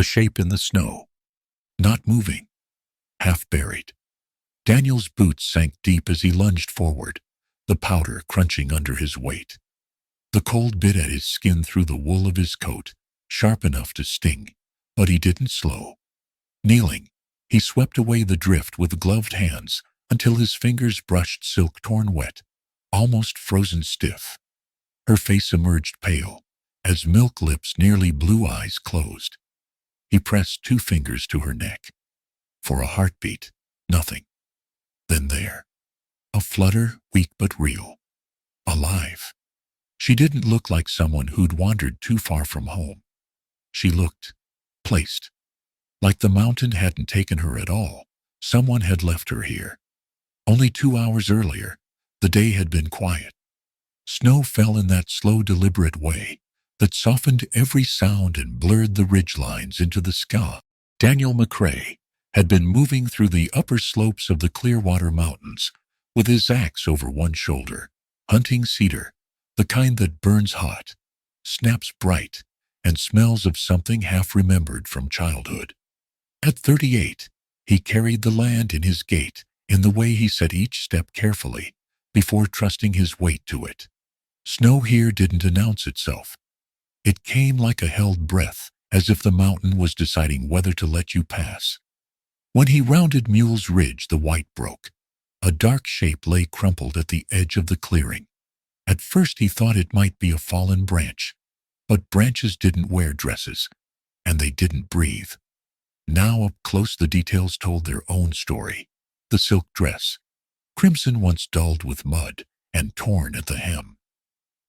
A shape in the snow, not moving, half buried. Daniel's boots sank deep as he lunged forward, the powder crunching under his weight. The cold bit at his skin through the wool of his coat, sharp enough to sting, but he didn't slow. Kneeling, he swept away the drift with gloved hands until his fingers brushed silk torn wet, almost frozen stiff. Her face emerged pale, as milk lips nearly blue eyes closed. He pressed 2 fingers to her neck. For a heartbeat, nothing. Then there. A flutter, weak but real. Alive. She didn't look like someone who'd wandered too far from home. She looked placed. Like the mountain hadn't taken her at all. Someone had left her here. Only 2 hours earlier, the day had been quiet. Snow fell in that slow, deliberate way that softened every sound and blurred the ridgelines into the sky. Daniel McCrae had been moving through the upper slopes of the Clearwater Mountains with his axe over one shoulder, hunting cedar, the kind that burns hot, snaps bright, and smells of something half remembered from childhood. At 38, he carried the land in his gait in the way he set each step carefully before trusting his weight to it. Snow here didn't announce itself. It came like a held breath, as if the mountain was deciding whether to let you pass. When he rounded Mule's Ridge, the white broke. A dark shape lay crumpled at the edge of the clearing. At first he thought it might be a fallen branch, but branches didn't wear dresses, and they didn't breathe. Now up close the details told their own story. The silk dress, crimson once dulled with mud and torn at the hem.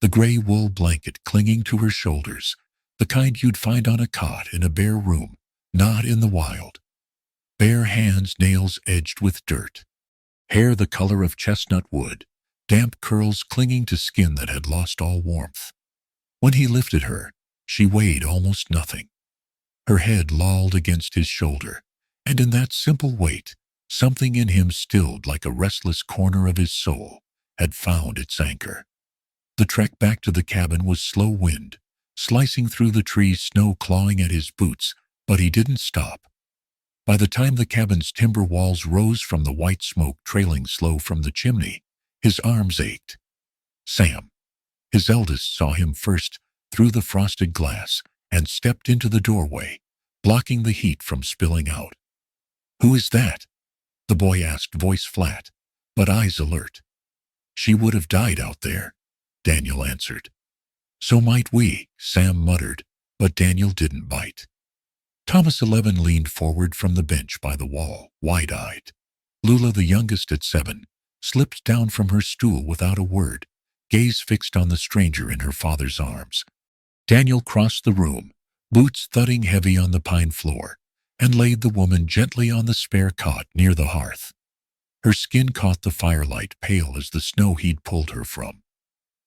The gray wool blanket clinging to her shoulders, the kind you'd find on a cot in a bare room, not in the wild. Bare hands, nails edged with dirt. Hair the color of chestnut wood, damp curls clinging to skin that had lost all warmth. When he lifted her, she weighed almost nothing. Her head lolled against his shoulder, and in that simple weight, something in him stilled like a restless corner of his soul had found its anchor. The trek back to the cabin was slow wind, slicing through the trees, snow clawing at his boots, but he didn't stop. By the time the cabin's timber walls rose from the white smoke trailing slow from the chimney, his arms ached. Sam, his eldest, saw him first through the frosted glass and stepped into the doorway, blocking the heat from spilling out. "Who is that?" the boy asked, voice flat, but eyes alert. "She would have died out there," Daniel answered. "So might we," Sam muttered, but Daniel didn't bite. Thomas 11 leaned forward from the bench by the wall, wide-eyed. Lula, the youngest at 7, slipped down from her stool without a word, gaze fixed on the stranger in her father's arms. Daniel crossed the room, boots thudding heavy on the pine floor, and laid the woman gently on the spare cot near the hearth. Her skin caught the firelight, pale as the snow he'd pulled her from.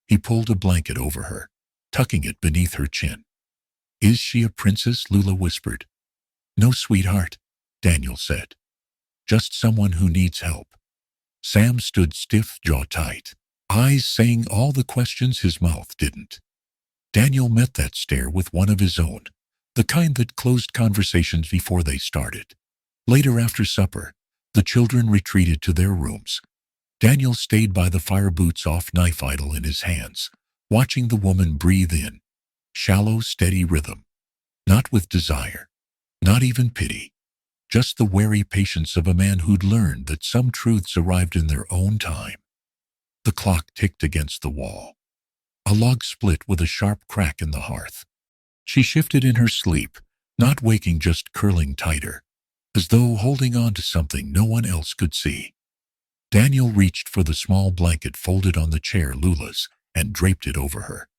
He pulled a blanket over her, tucking it beneath her chin. "Is she a princess?" Lula whispered. "No, sweetheart," Daniel said. "Just someone who needs help." Sam stood stiff, jaw tight, eyes saying all the questions his mouth didn't. Daniel met that stare with one of his own, the kind that closed conversations before they started. Later, after supper, the children retreated to their rooms. Daniel stayed by the fire, boots off, knife idle in his hands, watching the woman breathe in. Shallow, steady rhythm. Not with desire. Not even pity. Just the wary patience of a man who'd learned that some truths arrived in their own time. The clock ticked against the wall. A log split with a sharp crack in the hearth. She shifted in her sleep, not waking, just curling tighter, as though holding on to something no one else could see. Daniel reached for the small blanket folded on the chair, Lula's, and draped it over her.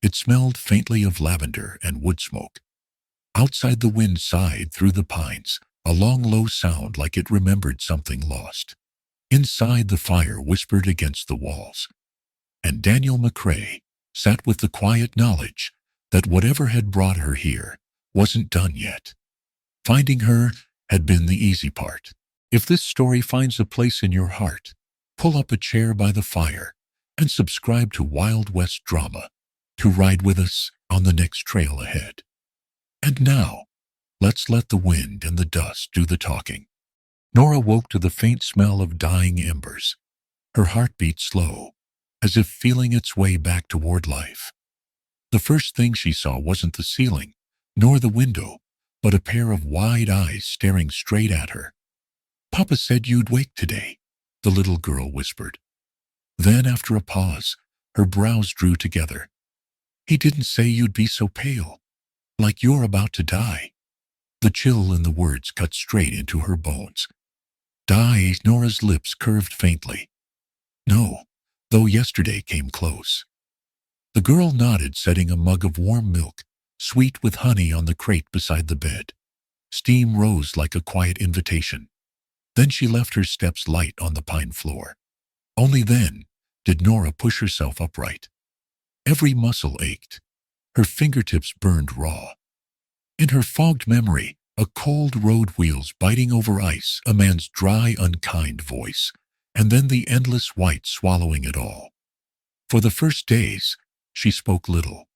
It smelled faintly of lavender and wood smoke. Outside, the wind sighed through the pines, a long, low sound like it remembered something lost. Inside, the fire whispered against the walls. And Daniel McCrae sat with the quiet knowledge that whatever had brought her here wasn't done yet. Finding her had been the easy part. If this story finds a place in your heart, pull up a chair by the fire and subscribe to Wild West Drama to ride with us on the next trail ahead. And now, Let's let the wind and the dust do the talking. Nora woke to the faint smell of dying embers. Her heart beat slow, as if feeling its way back toward life. The first thing she saw wasn't the ceiling, nor the window, but a pair of wide eyes staring straight at her. "Papa said you'd wake today," the little girl whispered. Then, after a pause, her brows drew together. "He didn't say you'd be so pale, like you're about to die." The chill in the words cut straight into her bones. "Die?" Nora's lips curved faintly. "No, though yesterday came close." The girl nodded, setting a mug of warm milk, sweet with honey, on the crate beside the bed. Steam rose like a quiet invitation. Then she left her steps light on the pine floor. Only then did Nora push herself upright. Every muscle ached. Her fingertips burned raw. In her fogged memory, a cold road, wheels biting over ice, a man's dry, unkind voice, and then the endless white swallowing it all. For the first days, she spoke little.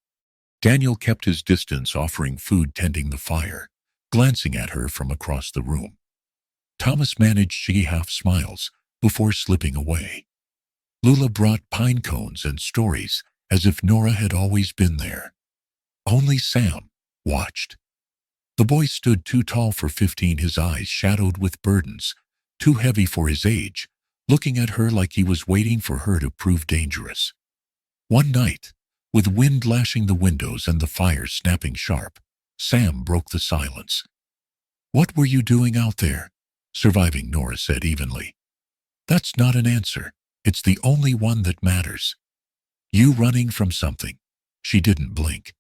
Daniel kept his distance, offering food, tending the fire, glancing at her from across the room. Thomas managed cheeky half smiles before slipping away. Lula brought pine cones and stories, as if Nora had always been there. Only Sam watched. The boy stood too tall for 15, his eyes shadowed with burdens, too heavy for his age, looking at her like he was waiting for her to prove dangerous. One night, with wind lashing the windows and the fire snapping sharp, Sam broke the silence. "What were you doing out there?" Surviving, Nora said evenly. "That's not an answer. It's the only one that matters." "You running from something." She didn't blink.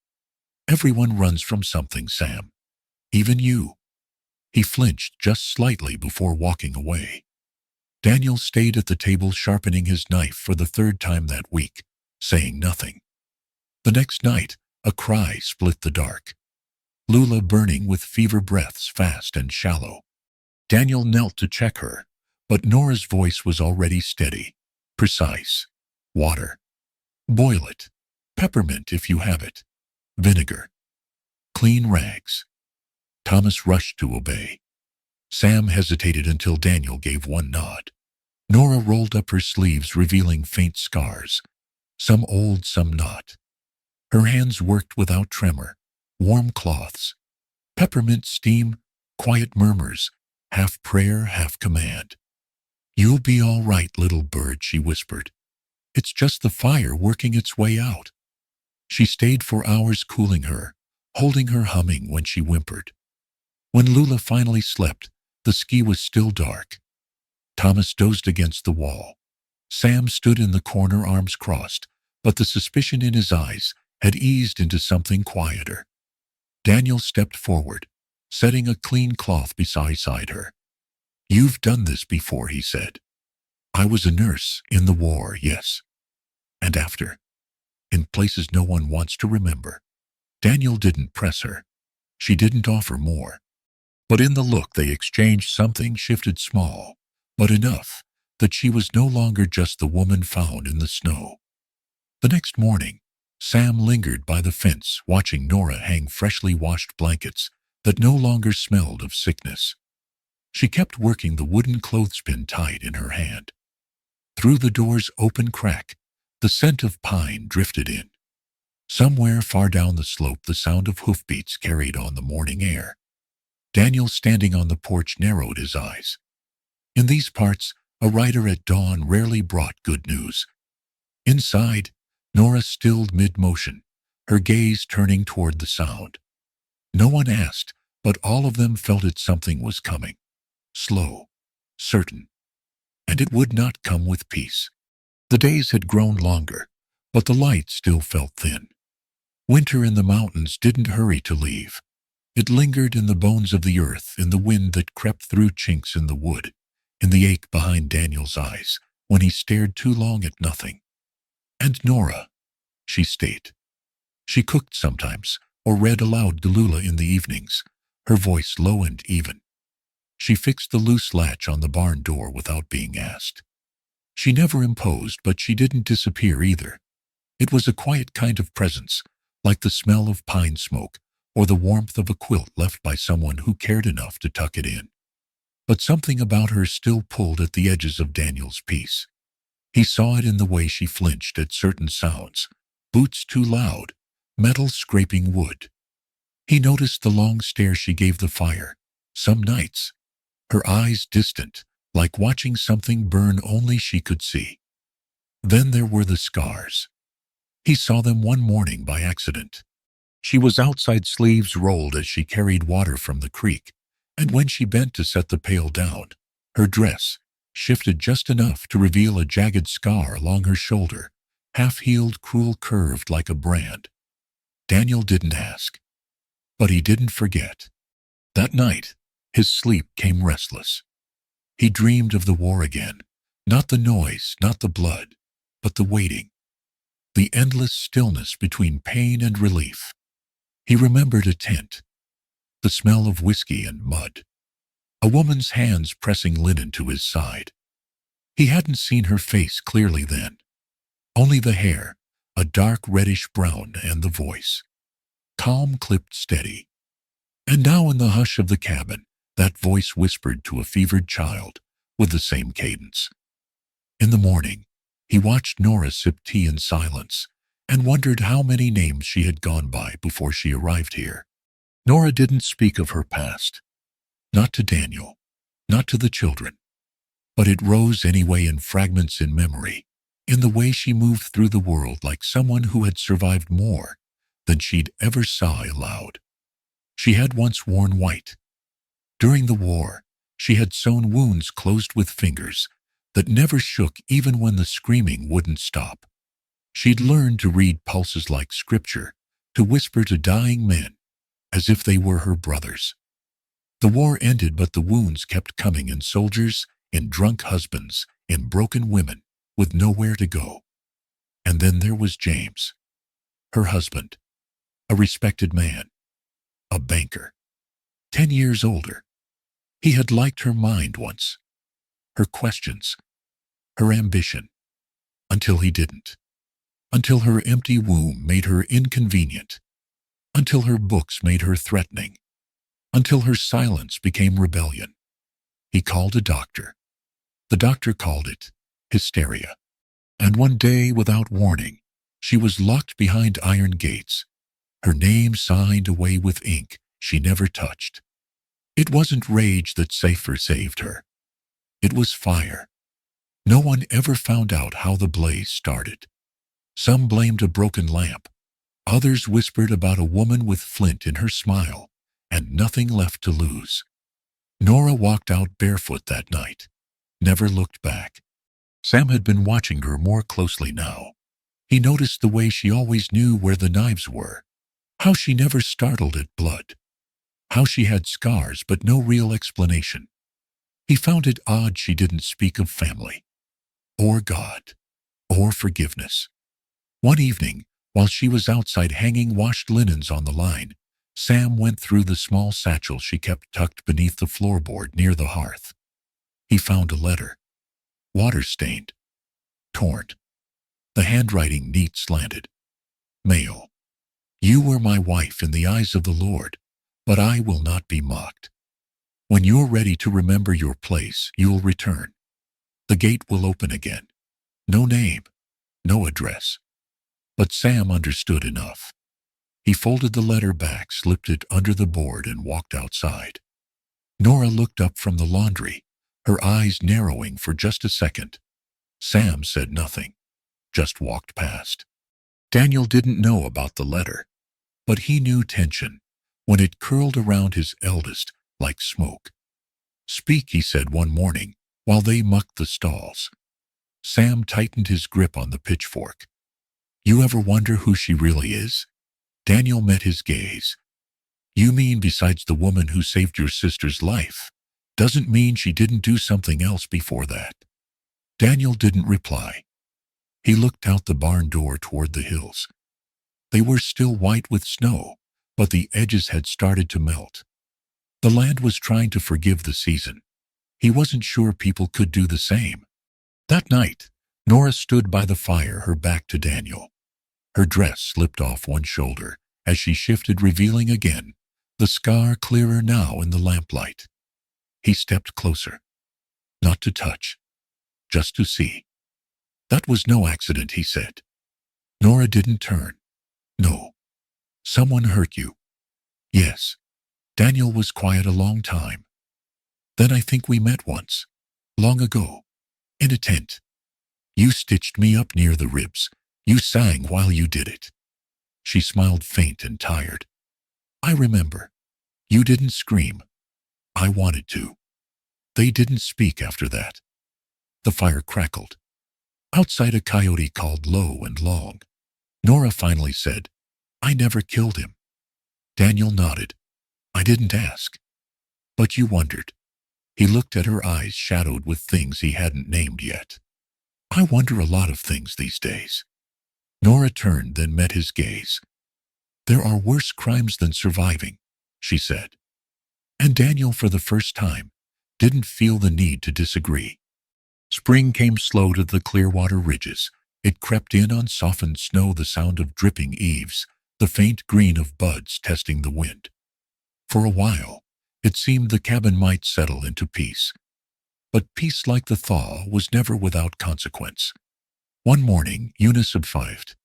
"Everyone runs from something, Sam. Even you." He flinched just slightly before walking away. Daniel stayed at the table, sharpening his knife for the third time that week, saying nothing. The next night, a cry split the dark. Lula burning with fever, breaths fast and shallow. Daniel knelt to check her, but Nora's voice was already steady, precise. "Water. Boil it. Peppermint if you have it. Vinegar. Clean rags." Thomas rushed to obey. Sam hesitated until Daniel gave one nod. Nora rolled up her sleeves, revealing faint scars, some old, some not. Her hands worked without tremor, warm cloths. Peppermint steam, quiet murmurs, half prayer, half command. "You'll be all right, little bird," she whispered. "It's just the fire working its way out." She stayed for hours, cooling her, holding her, humming when she whimpered. When Lula finally slept, the ski was still dark. Thomas dozed against the wall. Sam stood in the corner, arms crossed, but the suspicion in his eyes had eased into something quieter. Daniel stepped forward, setting a clean cloth beside her. "You've done this before," he said. "I was a nurse in the war, yes. And after, in places no one wants to remember." Daniel didn't press her. She didn't offer more. But in the look they exchanged, something shifted, small, but enough that she was no longer just the woman found in the snow. The next morning, Sam lingered by the fence, watching Nora hang freshly washed blankets that no longer smelled of sickness. She kept working, the wooden clothespin tight in her hand. Through the door's open crack, the scent of pine drifted in. Somewhere far down the slope, the sound of hoofbeats carried on the morning air. Daniel, standing on the porch, narrowed his eyes. In these parts, a rider at dawn rarely brought good news. Inside, Nora stilled mid-motion, her gaze turning toward the sound. No one asked, but all of them felt it. Something was coming. Slow, certain. And it would not come with peace. The days had grown longer, but the light still felt thin. Winter in the mountains didn't hurry to leave. It lingered in the bones of the earth, in the wind that crept through chinks in the wood, in the ache behind Daniel's eyes when he stared too long at nothing. And Nora, she stayed. She cooked sometimes, or read aloud to Lula in the evenings, her voice low and even. She fixed the loose latch on the barn door without being asked. She never imposed, but she didn't disappear either. It was a quiet kind of presence, like the smell of pine smoke or the warmth of a quilt left by someone who cared enough to tuck it in. But something about her still pulled at the edges of Daniel's peace. He saw it in the way she flinched at certain sounds, boots too loud, metal scraping wood. He noticed the long stare she gave the fire, some nights, her eyes distant, like watching something burn only she could see. Then there were the scars. He saw them one morning by accident. She was outside, sleeves rolled as she carried water from the creek, and when she bent to set the pail down, her dress shifted just enough to reveal a jagged scar along her shoulder, half-healed, cruel, curved like a brand. Daniel didn't ask, but he didn't forget. That night, his sleep came restless. He dreamed of the war again, not the noise, not the blood, but the waiting, the endless stillness between pain and relief. He remembered a tent, the smell of whiskey and mud, a woman's hands pressing linen to his side. He hadn't seen her face clearly then, only the hair, a dark reddish-brown, and the voice, calm, clipped, steady. And now in the hush of the cabin, that voice whispered to a fevered child with the same cadence. In the morning, he watched Nora sip tea in silence and wondered how many names she had gone by before she arrived here. Nora didn't speak of her past, not to Daniel, not to the children, but it rose anyway in fragments in memory, in the way she moved through the world like someone who had survived more than she'd ever sigh aloud. She had once worn white. During the war, she had sewn wounds closed with fingers that never shook even when the screaming wouldn't stop. She'd learned to read pulses like scripture, to whisper to dying men as if they were her brothers. The war ended, but the wounds kept coming in soldiers, in drunk husbands, in broken women with nowhere to go. And then there was James, her husband, a respected man, a banker, 10 years older. He had liked her mind once, her questions, her ambition, until he didn't. Until her empty womb made her inconvenient, until her books made her threatening, until her silence became rebellion. He called a doctor. The doctor called it hysteria. And one day, without warning, she was locked behind iron gates, her name signed away with ink she never touched. It wasn't rage that saved her. It was fire. No one ever found out how the blaze started. Some blamed a broken lamp. Others whispered about a woman with flint in her smile and nothing left to lose. Nora walked out barefoot that night, never looked back. Sam had been watching her more closely now. He noticed the way she always knew where the knives were, how she never startled at blood, how she had scars but no real explanation. He found it odd she didn't speak of family, or God, or forgiveness. One evening, while she was outside hanging washed linens on the line, Sam went through the small satchel she kept tucked beneath the floorboard near the hearth. He found a letter, water-stained, torn, the handwriting neat, slanted. Mail. You were my wife in the eyes of the Lord, but I will not be mocked. When you're ready to remember your place, you'll return. The gate will open again. No name, no address. But Sam understood enough. He folded the letter back, slipped it under the board, and walked outside. Nora looked up from the laundry, her eyes narrowing for just a second. Sam said nothing, just walked past. Daniel didn't know about the letter, but he knew tension when it curled around his eldest like smoke. Speak, he said one morning while they mucked the stalls. Sam tightened his grip on the pitchfork. You ever wonder who she really is? Daniel met his gaze. You mean besides the woman who saved your sister's life? Doesn't mean she didn't do something else before that. Daniel didn't reply. He looked out the barn door toward the hills. They were still white with snow, but the edges had started to melt. The land was trying to forgive the season. He wasn't sure people could do the same. That night, Nora stood by the fire, her back to Daniel. Her dress slipped off one shoulder as she shifted, revealing again, the scar clearer now in the lamplight. He stepped closer. Not to touch, just to see. That was no accident, he said. Nora didn't turn. No. Someone hurt you. Yes. Daniel was quiet a long time. Then I think we met once. Long ago. In a tent. You stitched me up near the ribs. You sang while you did it. She smiled, faint and tired. I remember. You didn't scream. I wanted to. They didn't speak after that. The fire crackled. Outside, a coyote called low and long. Nora finally said, I never killed him. Daniel nodded. I didn't ask. But you wondered. He looked at her, eyes shadowed with things he hadn't named yet. I wonder a lot of things these days. Nora turned, then met his gaze. There are worse crimes than surviving, she said. And Daniel, for the first time, didn't feel the need to disagree. Spring came slow to the Clearwater ridges. It crept in on softened snow, the sound of dripping eaves, the faint green of buds testing the wind. For a while, it seemed the cabin might settle into peace. But peace, like the thaw, was never without consequence. One morning, Eunice arrived.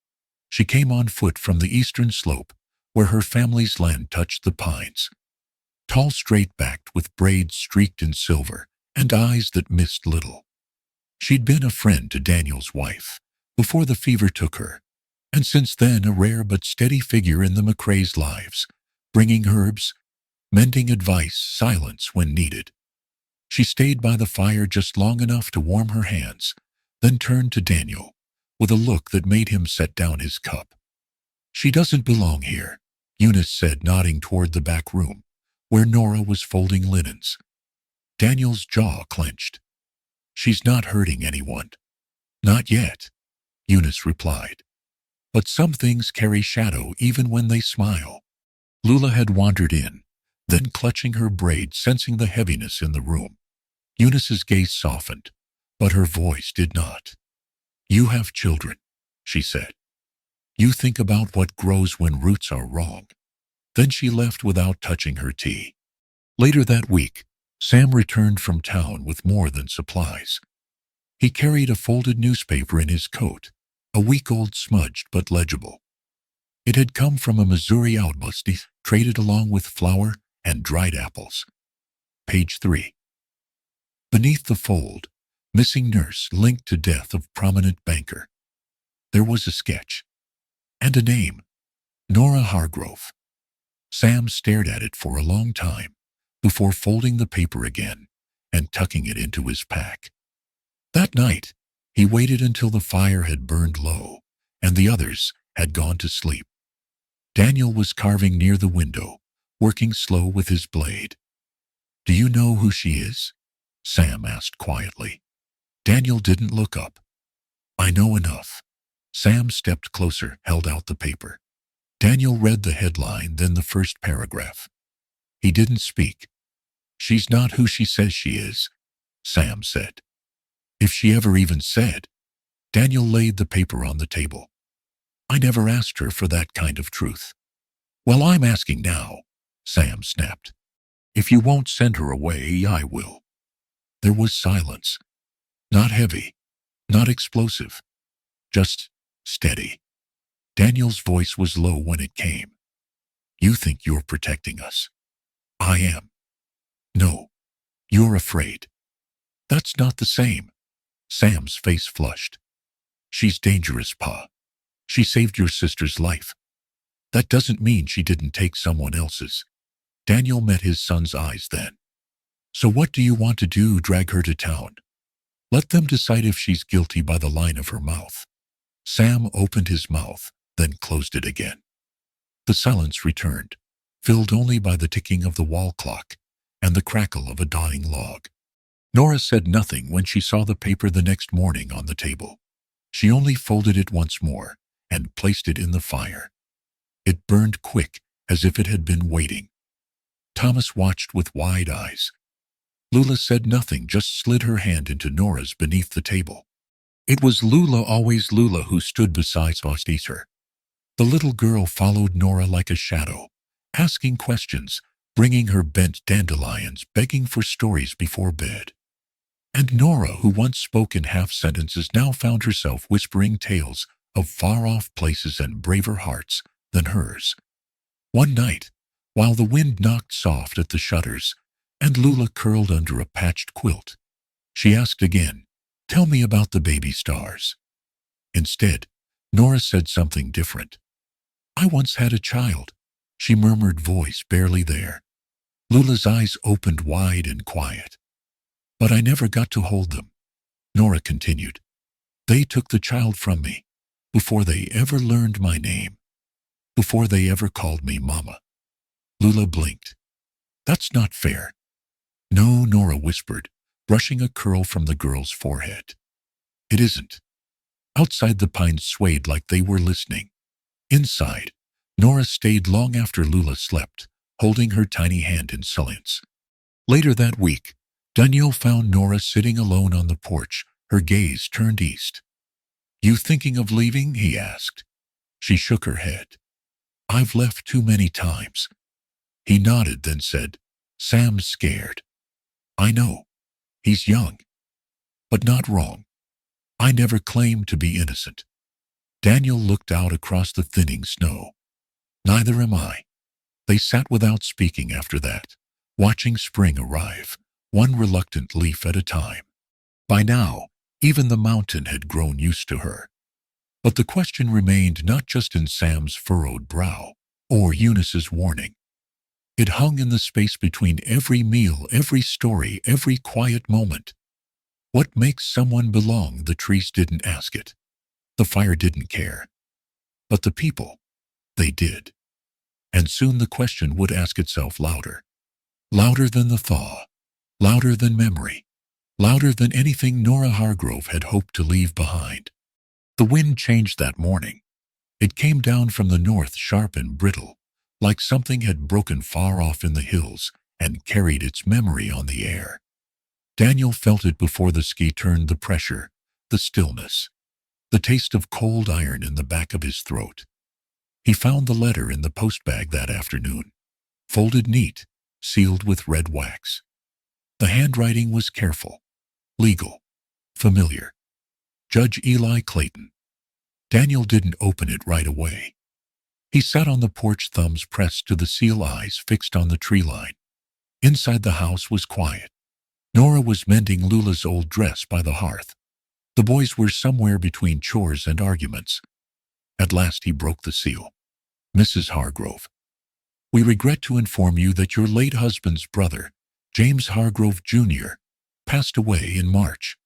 She came on foot from the eastern slope, where her family's land touched the pines. Tall, straight-backed, with braids streaked in silver, and eyes that missed little. She'd been a friend to Daniel's wife, before the fever took her, and since then a rare but steady figure in the McCrae's lives, bringing herbs, mending advice, silence when needed. She stayed by the fire just long enough to warm her hands, then turned to Daniel, with a look that made him set down his cup. She doesn't belong here, Eunice said, nodding toward the back room, where Nora was folding linens. Daniel's jaw clenched. She's not hurting anyone. Not yet, Eunice replied. But some things carry shadow even when they smile. Lula had wandered in, then clutching her braid, sensing the heaviness in the room. Eunice's gaze softened, but her voice did not. You have children, she said. You think about what grows when roots are wrong. Then she left without touching her tea. Later that week, Sam returned from town with more than supplies. He carried a folded newspaper in his coat, a week-old, smudged but legible. It had come from a Missouri outlast, traded along with flour and dried apples. Page 3. Beneath the fold, missing nurse linked to death of prominent banker. There was a sketch. And a name. Nora Hargrove. Sam stared at it for a long time, before folding the paper again and tucking it into his pack. That night, he waited until the fire had burned low and the others had gone to sleep. Daniel was carving near the window, working slow with his blade. Do you know who she is? Sam asked quietly. Daniel didn't look up. I know enough. Sam stepped closer, held out the paper. Daniel read the headline, then the first paragraph. He didn't speak. She's not who she says she is, Sam said. If she ever even said. Daniel laid the paper on the table. I never asked her for that kind of truth. Well, I'm asking now, Sam snapped. If you won't send her away, I will. There was silence. Not heavy, not explosive, just steady. Daniel's voice was low when it came. You think you're protecting us. I am. No, you're afraid. That's not the same. Sam's face flushed. She's dangerous, Pa. She saved your sister's life. That doesn't mean she didn't take someone else's. Daniel met his son's eyes then. So what do you want to do? Drag her to town? Let them decide if she's guilty by the line of her mouth. Sam opened his mouth, then closed it again. The silence returned, filled only by the ticking of the wall clock and the crackle of a dying log. Nora said nothing when she saw the paper the next morning on the table. She only folded it once more and placed it in the fire. It burned quick, as if it had been waiting. Thomas watched with wide eyes. Lula said nothing, just slid her hand into Nora's beneath the table. It was Lula, always Lula, who stood beside her. The little girl followed Nora like a shadow, asking questions, bringing her bent dandelions, begging for stories before bed. And Nora, who once spoke in half sentences, now found herself whispering tales of far-off places and braver hearts than hers. One night, while the wind knocked soft at the shutters, and Lula curled under a patched quilt, she asked again, "Tell me about the baby stars." Instead, Nora said something different. "I once had a child," she murmured, voice barely there. Lula's eyes opened wide and quiet. "But I never got to hold them," Nora continued. "They took the child from me, before they ever learned my name, before they ever called me Mama." Lula blinked. "That's not fair." "No," Nora whispered, brushing a curl from the girl's forehead. "It isn't." Outside, the pines swayed like they were listening. Inside, Nora stayed long after Lula slept, holding her tiny hand in silence. Later that week, Daniel found Nora sitting alone on the porch, her gaze turned east. "You thinking of leaving?" he asked. She shook her head. "I've left too many times." He nodded, then said, "Sam's scared." "I know. He's young. But not wrong. I never claimed to be innocent." Daniel looked out across the thinning snow. "Neither am I." They sat without speaking after that, watching spring arrive, one reluctant leaf at a time. By now, even the mountain had grown used to her. But the question remained, not just in Sam's furrowed brow or Eunice's warning. It hung in the space between every meal, every story, every quiet moment. What makes someone belong? The trees didn't ask it. The fire didn't care. But the people, they did. And soon the question would ask itself louder. Louder than the thaw. Louder than memory. Louder than anything Nora Hargrove had hoped to leave behind. The wind changed that morning. It came down from the north, sharp and brittle, like something had broken far off in the hills and carried its memory on the air. Daniel felt it before the ski turned, the pressure, the stillness, the taste of cold iron in the back of his throat. He found the letter in the postbag that afternoon, folded neat, sealed with red wax. The handwriting was careful, legal, familiar. Judge Eli Clayton. Daniel didn't open it right away. He sat on the porch, thumbs pressed to the seal, eyes fixed on the tree line. Inside, the house was quiet. Nora was mending Lula's old dress by the hearth. The boys were somewhere between chores and arguments. At last he broke the seal. "Mrs. Hargrove, we regret to inform you that your late husband's brother, James Hargrove Jr., passed away in March.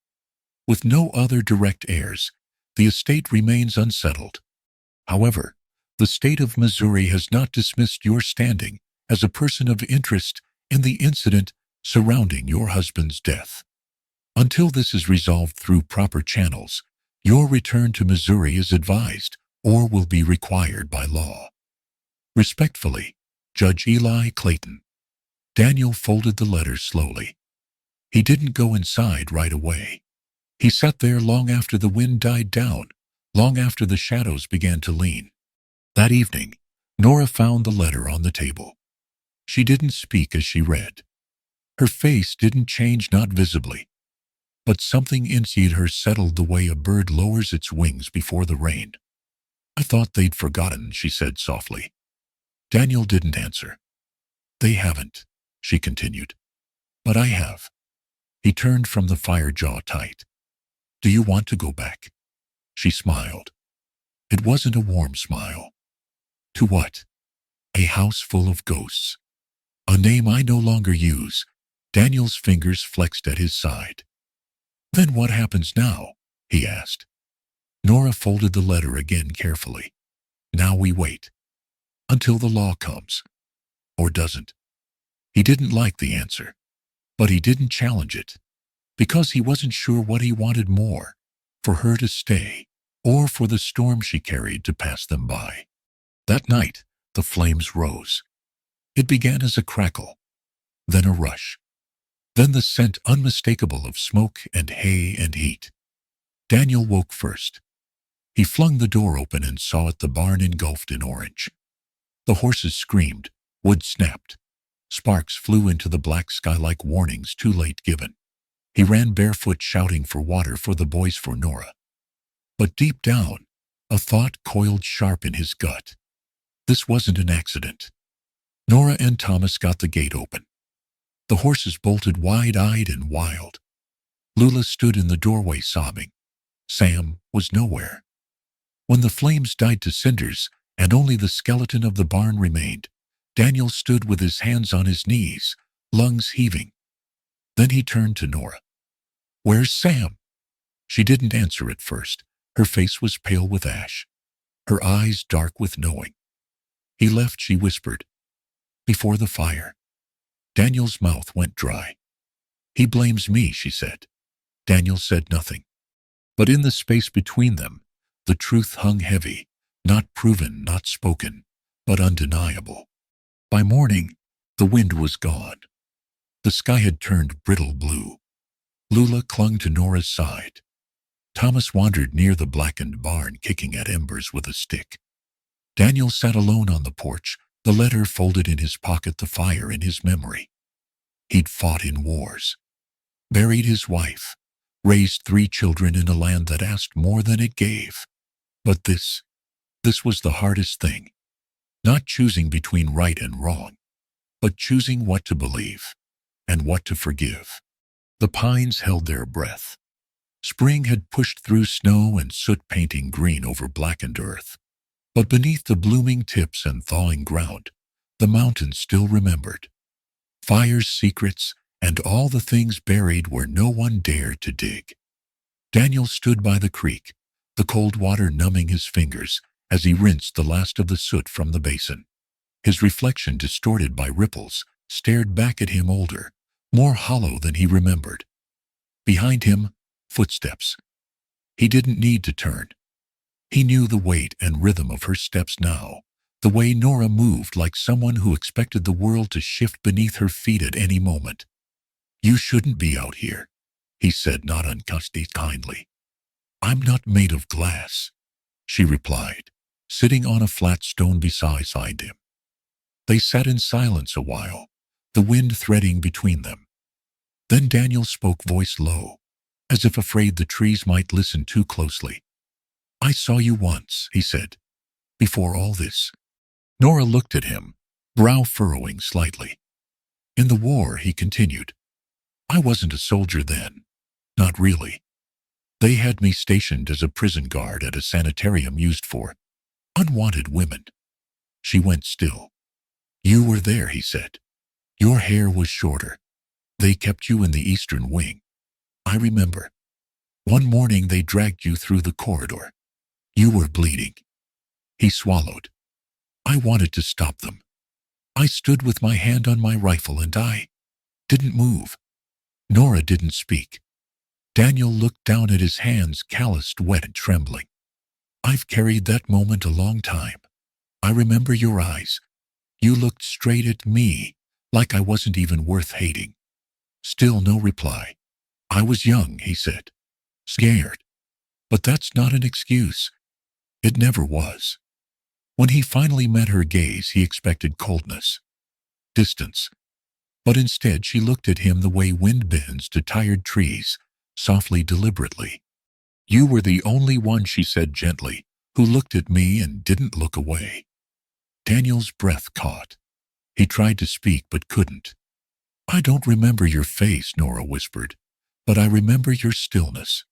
With no other direct heirs, the estate remains unsettled. However, the state of Missouri has not dismissed your standing as a person of interest in the incident surrounding your husband's death. Until this is resolved through proper channels, your return to Missouri is advised or will be required by law. Respectfully, Judge Eli Clayton." Daniel folded the letter slowly. He didn't go inside right away. He sat there long after the wind died down, long after the shadows began to lean. That evening, Nora found the letter on the table. She didn't speak as she read. Her face didn't change, not visibly. But something inside her settled the way a bird lowers its wings before the rain. "I thought they'd forgotten," she said softly. Daniel didn't answer. "They haven't," she continued. "But I have." He turned from the fire, jaw tight. "Do you want to go back?" She smiled. It wasn't a warm smile. "To what?" "A house full of ghosts. A name I no longer use." Daniel's fingers flexed at his side. "Then what happens now?" he asked. Nora folded the letter again carefully. "Now we wait. Until the law comes. Or doesn't." He didn't like the answer, but he didn't challenge it, because he wasn't sure what he wanted more, for her to stay, or for the storm she carried to pass them by. That night, the flames rose. It began as a crackle, then a rush, then the scent unmistakable of smoke and hay and heat. Daniel woke first. He flung the door open and saw it the barn engulfed in orange. The horses screamed, wood snapped. Sparks flew into the black sky like warnings too late given. He ran barefoot shouting for water for the boys, for Nora. But deep down, a thought coiled sharp in his gut. This wasn't an accident. Nora and Thomas got the gate open. The horses bolted wide-eyed and wild. Lula stood in the doorway sobbing. Sam was nowhere. When the flames died to cinders and only the skeleton of the barn remained, Daniel stood with his hands on his knees, lungs heaving. Then he turned to Nora. "Where's Sam?" She didn't answer at first. Her face was pale with ash, her eyes dark with knowing. "He left," she whispered. "Before the fire." Daniel's mouth went dry. "He blames me," she said. Daniel said nothing. But in the space between them, the truth hung heavy, not proven, not spoken, but undeniable. By morning, the wind was gone. The sky had turned brittle blue. Lula clung to Nora's side. Thomas wandered near the blackened barn, kicking at embers with a stick. Daniel sat alone on the porch, the letter folded in his pocket, the fire in his memory. He'd fought in wars, buried his wife, raised 3 children in a land that asked more than it gave. But this was the hardest thing. Not choosing between right and wrong, but choosing what to believe and what to forgive. The pines held their breath. Spring had pushed through snow and soot, painting green over blackened earth. But beneath the blooming tips and thawing ground, the mountains still remembered. Fire's secrets and all the things buried where no one dared to dig. Daniel stood by the creek, the cold water numbing his fingers as he rinsed the last of the soot from the basin. His reflection, distorted by ripples, stared back at him, older, more hollow than he remembered. Behind him, footsteps. He didn't need to turn. He knew the weight and rhythm of her steps now, the way Nora moved, like someone who expected the world to shift beneath her feet at any moment. "You shouldn't be out here," he said, not kindly. "I'm not made of glass," she replied, sitting on a flat stone beside him. They sat in silence a while, the wind threading between them. Then Daniel spoke, voice low, as if afraid the trees might listen too closely. "I saw you once," he said, "before all this." Nora looked at him, brow furrowing slightly. "In the war," he continued. "I wasn't a soldier then. Not really. They had me stationed as a prison guard at a sanitarium used for unwanted women." She went still. "You were there," he said. "Your hair was shorter. They kept you in the eastern wing. I remember. One morning they dragged you through the corridor. You were bleeding." He swallowed. "I wanted to stop them. I stood with my hand on my rifle and I didn't move." Nora didn't speak. Daniel looked down at his hands, calloused, wet, and trembling. "I've carried that moment a long time. I remember your eyes. You looked straight at me, like I wasn't even worth hating." Still no reply. "I was young," he said. "Scared. But that's not an excuse. It never was." When he finally met her gaze, he expected coldness, distance. But instead she looked at him the way wind bends to tired trees, softly, deliberately. "You were the only one," she said gently, "who looked at me and didn't look away." Daniel's breath caught. He tried to speak but couldn't. "I don't remember your face," Nora whispered, "but I remember your stillness.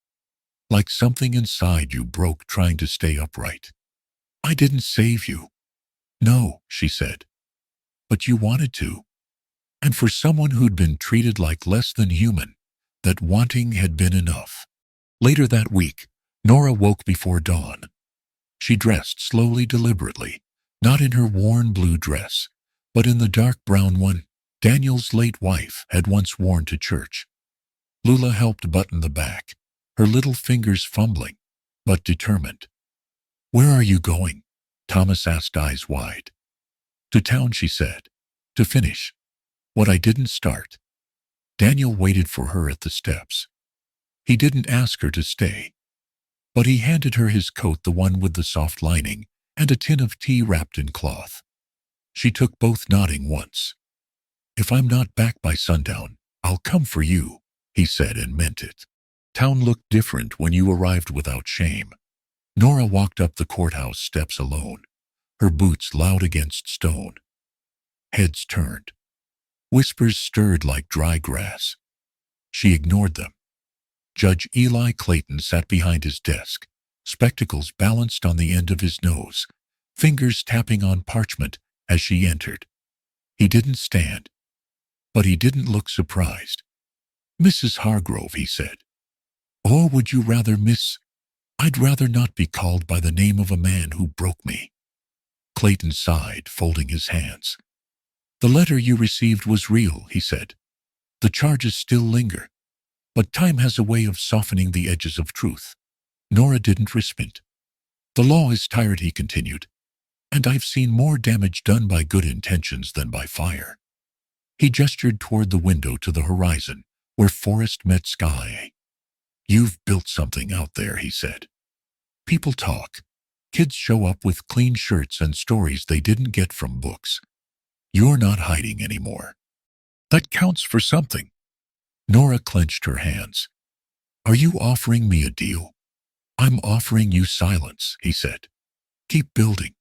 Like something inside you broke trying to stay upright. I didn't save you." "No," she said. "But you wanted to." And for someone who'd been treated like less than human, that wanting had been enough. Later that week, Nora woke before dawn. She dressed slowly, deliberately, not in her worn blue dress, but in the dark brown one Daniel's late wife had once worn to church. Lula helped button the back, her little fingers fumbling, but determined. "Where are you going?" Thomas asked, eyes wide. "To town," she said. "To finish what I didn't start." Daniel waited for her at the steps. He didn't ask her to stay, But he handed her his coat, the one with the soft lining, and a tin of tea wrapped in cloth. She took both, nodding once. "If I'm not back by sundown, I'll come for you," he said, and meant it. Town looked different when you arrived without shame. Nora walked up the courthouse steps alone, her boots loud against stone. Heads turned. Whispers stirred like dry grass. She ignored them. Judge Eli Clayton sat behind his desk, spectacles balanced on the end of his nose, fingers tapping on parchment as she entered. He didn't stand, but he didn't look surprised. "Mrs. Hargrove," he said. "Or would you rather Miss? I'd rather not be called by the name of a man who broke me." Clayton sighed, folding his hands. "The letter you received was real," he said. "The charges still linger, but time has a way of softening the edges of truth." Nora didn't respond. "The law is tired," he continued, "and I've seen more damage done by good intentions than by fire." He gestured toward the window to the horizon, where forest met sky. "You've built something out there," he said. "People talk. Kids show up with clean shirts and stories they didn't get from books. You're not hiding anymore. That counts for something." Nora clenched her hands. "Are you offering me a deal?" "I'm offering you silence," he said. "Keep building.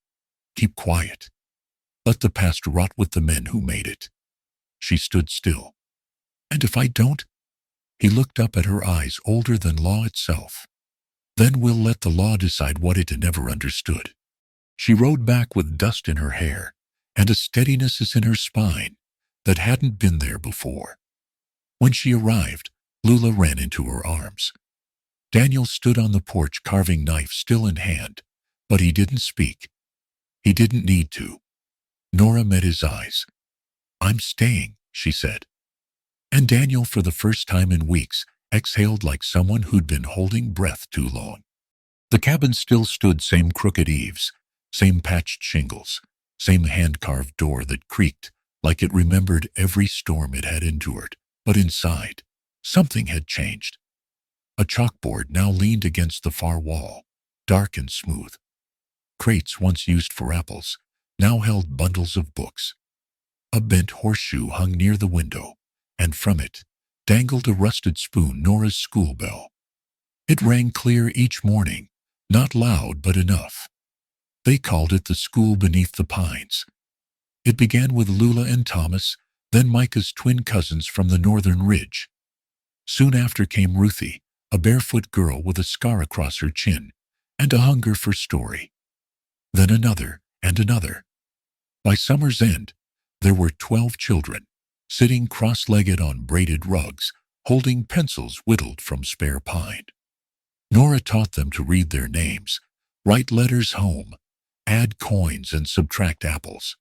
Keep quiet. Let the past rot with the men who made it." She stood still. "And if I don't?" He looked up at her eyes older than law itself. "Then we'll let the law decide what it never understood." She rode back with dust in her hair and a steadiness in her spine that hadn't been there before. When she arrived, Lula ran into her arms. Daniel stood on the porch, carving knife still in hand, but he didn't speak. He didn't need to. Nora met his eyes. "I'm staying," she said. And Daniel, for the first time in weeks, exhaled like someone who'd been holding breath too long. The cabin still stood, same crooked eaves, same patched shingles, same hand-carved door that creaked like it remembered every storm it had endured. But inside, something had changed. A chalkboard now leaned against the far wall, dark and smooth. Crates once used for apples now held bundles of books. A bent horseshoe hung near the window, and from it dangled a rusted spoon, Nora's school bell. It rang clear each morning, not loud but enough. They called it the school beneath the pines. It began with Lula and Thomas, then Micah's twin cousins from the northern ridge. Soon after came Ruthie, a barefoot girl with a scar across her chin and a hunger for story. Then another and another. By summer's end, there were 12 children, sitting cross-legged on braided rugs, holding pencils whittled from spare pine. Nora taught them to read their names, write letters home, add coins and subtract apples.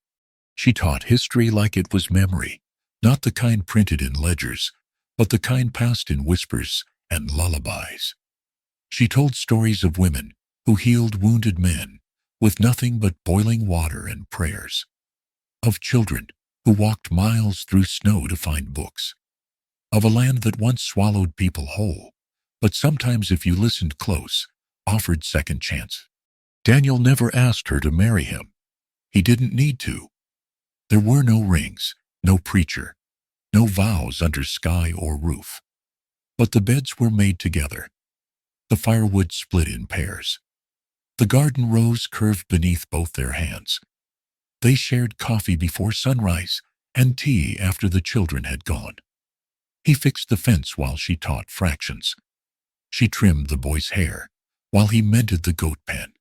She taught history like it was memory, not the kind printed in ledgers, but the kind passed in whispers and lullabies. She told stories of women who healed wounded men with nothing but boiling water and prayers, of children who walked miles through snow to find books, of a land that once swallowed people whole, but sometimes, if you listened close, offered second chance. Daniel never asked her to marry him. He didn't need to. There were no rings, no preacher, no vows under sky or roof. But the beds were made together. The firewood split in pairs. The garden rose curved beneath both their hands. They shared coffee before sunrise and tea after the children had gone. He fixed the fence while she taught fractions. She trimmed the boy's hair while he mended the goat pen.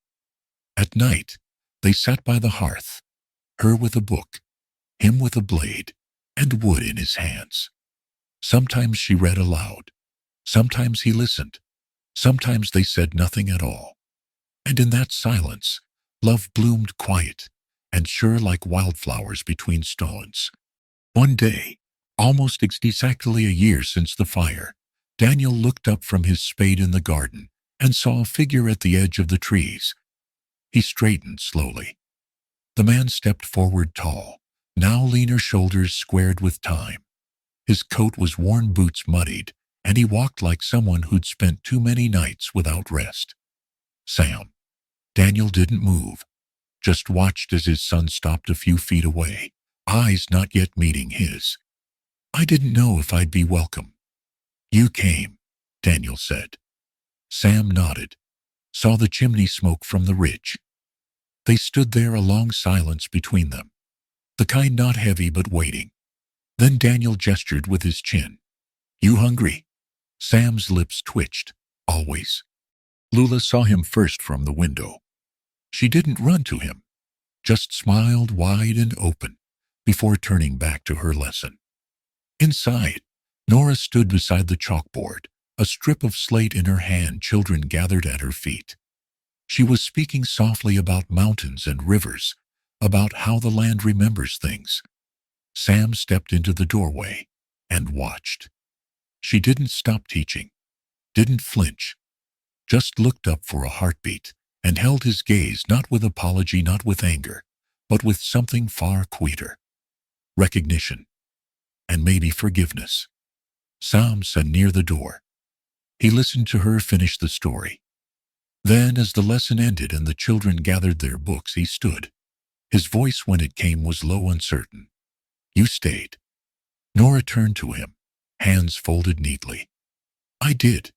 At night, they sat by the hearth, her with a book, him with a blade and wood in his hands. Sometimes she read aloud. Sometimes he listened. Sometimes they said nothing at all. And in that silence, love bloomed quiet and sure like wildflowers between stones. One day, almost exactly a year since the fire, Daniel looked up from his spade in the garden and saw a figure at the edge of the trees. He straightened slowly. The man stepped forward tall, now leaner, shoulders squared with time. His coat was worn, boots muddied, and he walked like someone who'd spent too many nights without rest. Sam. Daniel didn't move, just watched as his son stopped a few feet away, eyes not yet meeting his. I didn't know if I'd be welcome. You came, Daniel said. Sam nodded, saw the chimney smoke from the ridge. They stood there, a long silence between them, the kind not heavy but waiting. Then Daniel gestured with his chin. You hungry? Sam's lips twitched. Always. Lula saw him first from the window. She didn't run to him, just smiled wide and open before turning back to her lesson. Inside, Nora stood beside the chalkboard, a strip of slate in her hand. Children gathered at her feet. She was speaking softly about mountains and rivers, about how the land remembers things. Sam stepped into the doorway and watched. She didn't stop teaching, didn't flinch, just looked up for a heartbeat and held his gaze, not with apology, not with anger, but with something far quieter. Recognition, and maybe forgiveness. Sam sat near the door. He listened to her finish the story. Then, as the lesson ended and the children gathered their books, he stood. His voice, when it came, was low, uncertain. You stayed. Nora turned to him, hands folded neatly. I did.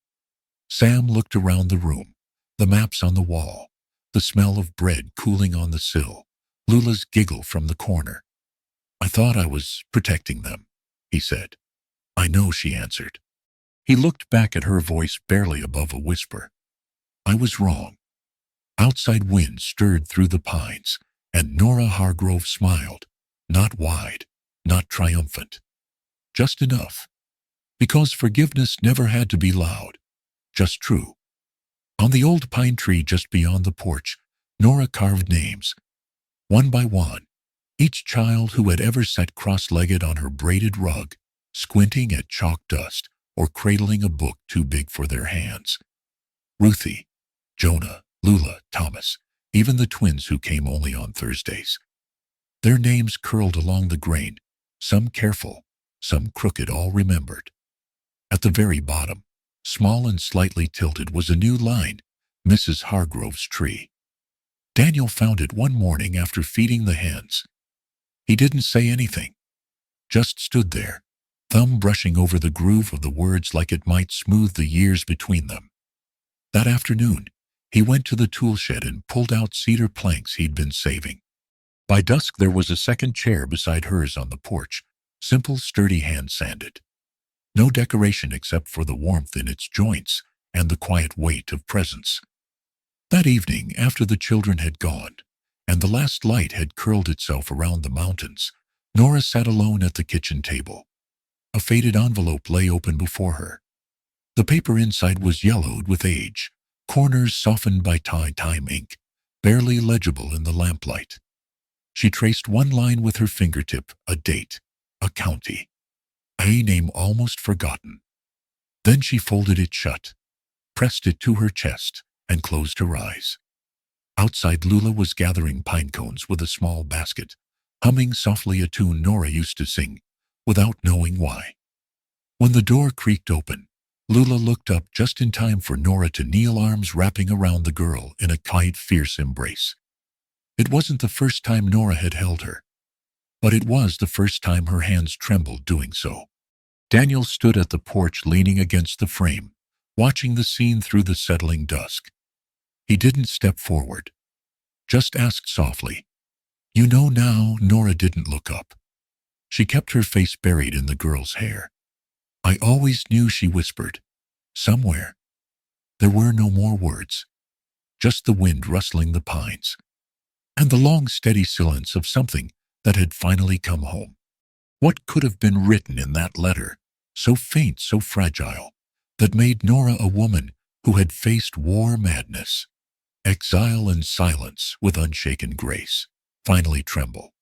Sam looked around the room, the maps on the wall, the smell of bread cooling on the sill, Lula's giggle from the corner. I thought I was protecting them, he said. I know, she answered. He looked back at her, voice barely above a whisper. I was wrong. Outside wind stirred through the pines, and Nora Hargrove smiled, not wide, not triumphant. Just enough. Because forgiveness never had to be loud, just true. On the old pine tree just beyond the porch, Nora carved names. One by one, each child who had ever sat cross-legged on her braided rug, squinting at chalk dust or cradling a book too big for their hands. Ruthie, Jonah, Lula, Thomas, even the twins who came only on Thursdays. Their names curled along the grain, some careful, some crooked, all remembered. At the very bottom, small and slightly tilted, was a new line, Mrs. Hargrove's tree. Daniel found it one morning after feeding the hens. He didn't say anything, just stood there, thumb brushing over the groove of the words like it might smooth the years between them. That afternoon, he went to the tool shed and pulled out cedar planks he'd been saving. By dusk, there was a second chair beside hers on the porch, simple, sturdy, hand-sanded. No decoration except for the warmth in its joints and the quiet weight of presence. That evening, after the children had gone, and the last light had curled itself around the mountains, Nora sat alone at the kitchen table. A faded envelope lay open before her. The paper inside was yellowed with age, corners softened by time ink, barely legible in the lamplight. She traced one line with her fingertip, a date, a county, a name almost forgotten. Then she folded it shut, pressed it to her chest, and closed her eyes. Outside, Lula was gathering pine cones with a small basket, humming softly a tune Nora used to sing, without knowing why. When the door creaked open, Lula looked up just in time for Nora to kneel, arms wrapping around the girl in a tight, fierce embrace. It wasn't the first time Nora had held her, but it was the first time her hands trembled doing so. Daniel stood at the porch, leaning against the frame, watching the scene through the settling dusk. He didn't step forward, just asked softly, "You know now?" Nora didn't look up. She kept her face buried in the girl's hair. "I always knew," she whispered. Somewhere. There were no more words, just the wind rustling the pines, and the long, steady silence of something that had finally come home. What could have been written in that letter, so faint, so fragile, that made Nora a woman who had faced war, madness, exile, and silence with unshaken grace, finally tremble?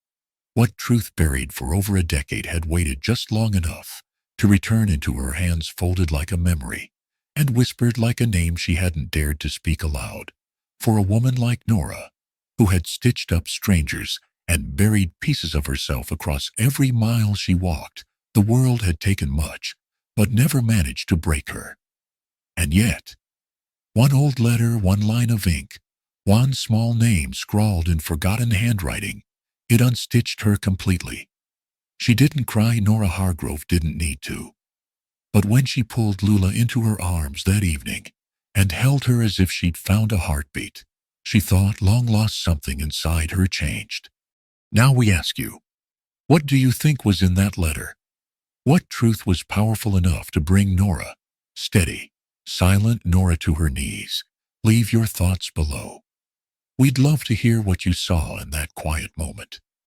What truth, buried for over a decade, had waited just long enough to return into her hands, folded like a memory, and whispered like a name she hadn't dared to speak aloud, for a woman like Nora, who had stitched up strangers and buried pieces of herself across every mile she walked? The world had taken much, but never managed to break her. And yet, One old letter, one line of ink, one small name scrawled in forgotten handwriting. It unstitched her completely. She didn't cry. Nora Hargrove didn't need to. But when she pulled Lula into her arms that evening and held her as if she'd found a heartbeat, she thought long lost something inside her changed. Now we ask you, what do you think was in that letter? What truth was powerful enough to bring Nora, steady, silent Nora, to her knees? Leave your thoughts below. We'd love to hear what you saw in that quiet moment.